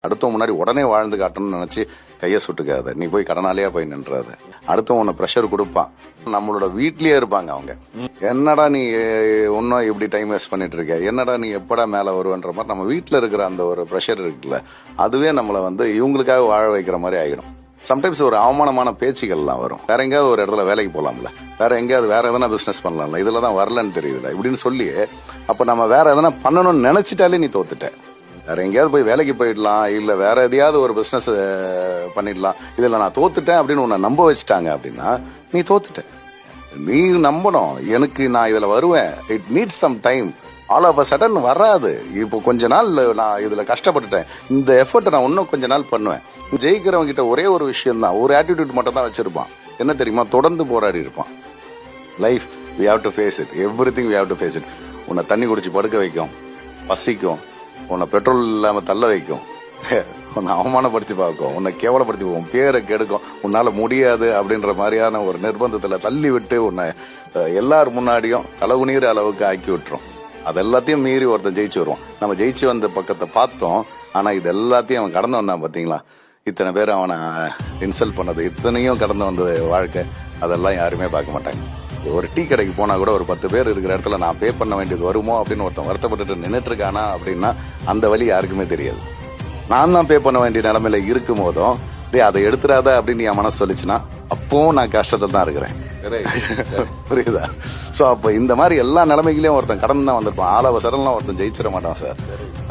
அடுத்தவங்க முன்னாடி உடனே வாழ்ந்து காட்டணும்னு நினைச்சு கையை சுட்டுக்காத. நீ போய் கடனாலேயே போய் நின்றாத. அடுத்தவன் உன்னை ப்ரெஷர் கொடுப்பான். நம்மளோட வீட்லயே இருப்பாங்க அவங்க. என்னடா நீ இன்னும் இப்படி டைம் வேஸ்ட் பண்ணிட்டு இருக்க, என்னடா நீ எப்படா மேல வருவன்ற மாதிரி நம்ம வீட்டுல இருக்கிற அந்த ஒரு ப்ரெஷர் இருக்குல்ல, அதுவே நம்மளை இவங்களுக்காக வாழ வைக்கிற மாதிரி ஆகிடும். சம்டைம்ஸ் ஒரு அவமானமான பேச்சுகள்லாம் வரும். வேற எங்கேயாவது ஒரு இடத்துல வேலைக்கு போகலாம்ல, வேற எங்கேயாவது வேற எதனா பிசினஸ் பண்ணலாம்ல, இதுல தான் வரலன்னு தெரியுதுல இப்படின்னு சொல்லி, அப்ப நம்ம வேற எதனா பண்ணணும்னு நினைச்சிட்டாலே நீ தோத்துட்ட. வேற எங்கேயாவது போய் வேலைக்கு போயிடலாம், இல்ல வேற எதையாவது ஒரு பிசினஸ் பண்ணிடலாம், இதுல நான் தோத்துட்டேன் அப்படின்னு உன்னை நம்ப வச்சுட்டாங்க அப்படின்னா நீ தோத்துட்ட. நீ நம்பணும், எனக்கு நான் இதுல வருவேன். It needs some time. All of a sudden வராது. இப்போ கொஞ்ச நாள் நான் இதுல கஷ்டப்பட்டுட்டேன், இந்த எஃபர்ட் நான் இன்னும் கொஞ்ச நாள் பண்ணுவேன். ஜெயிக்கிறவங்க கிட்ட ஒரே ஒரு விஷயம் தான், ஒரு ஆட்டிடியூட் மட்டும் தான் வச்சிருப்பான். என்ன தெரியுமா? தொடர்ந்து போராடி இருப்பான். Life we have to face it, everything we have to face it. உன்னை தண்ணி குடிச்சு படுக்க வைக்கும், பசிக்கும், உன்னை பெட்ரோல் இல்லாம தள்ள வைக்கும், உன்னை அவமானப்படுத்தி பார்க்கும், உன்னை கேவலப்படுத்தி போகும், பேரை கெடுக்கும், உன்னால முடியாது அப்படின்ற மாதிரியான ஒரு நிர்பந்தத்துல தள்ளி விட்டு உன்னை எல்லார் முன்னாடியும் தலகுனீர் அளவுக்கு ஆக்கி விட்டுரும். அது எல்லாத்தையும் மீறி ஒருத்தன் ஜெயிச்சு வருவான். நம்ம ஜெயிச்சு வந்த பக்கத்தை பார்த்தோம், ஆனா இது எல்லாத்தையும் அவன் கடந்து வந்தான். பாத்தீங்களா, இத்தனை பேர் அவனை இன்சல்ட் பண்ணது, இத்தனையும் கடந்து வந்தது வாழ்க்கை, அதெல்லாம் யாருமே பார்க்க மாட்டாங்க. ஒரு டீ கடைக்கு போனா கூட ஒரு 10 பேர் இருக்கிற இடத்துல நான் பே பண்ண வேண்டியது வருமோ அப்படின்னு ஒருத்தன் வருத்தப்பட்டு நின்றுட்டு இருக்கானா அப்படின்னா அந்த வழி யாருக்குமே தெரியாது. நான் தான் பே பண்ண வேண்டிய நிலைமையில இருக்கும் போதும் அதை எடுத்துடாத அப்படின்னு என் மனசு சொல்லிச்சுன்னா அப்பவும் நான் கஷ்டத்துல தான் இருக்கிறேன். புரியுதா? சோ அப்ப இந்த மாதிரி எல்லா நிலைமைகளையும் ஒருத்தன் கடந்து தான் வந்திருப்பான். ஆல் ஆஃப் அ சடன் ஒருத்தன் ஜெயிச்சிட மாட்டான் சார்.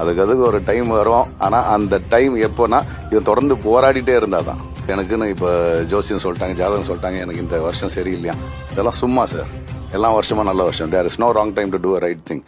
அதுக்கு ஒரு டைம் வரும். ஆனா அந்த டைம் எப்போனா இவன் தொடர்ந்து போராடிட்டே இருந்தாதான். எனக்குன்னு இப்ப ஜோசியம் சொல்லிட்டாங்க, ஜாதகம் சொல்லிட்டாங்க, எனக்கு இந்த வருஷம் சரியில்லையா, இதெல்லாம் சும்மா சார். எல்லா வருஷமா நல்ல வருஷம். There is no wrong time to do a right thing.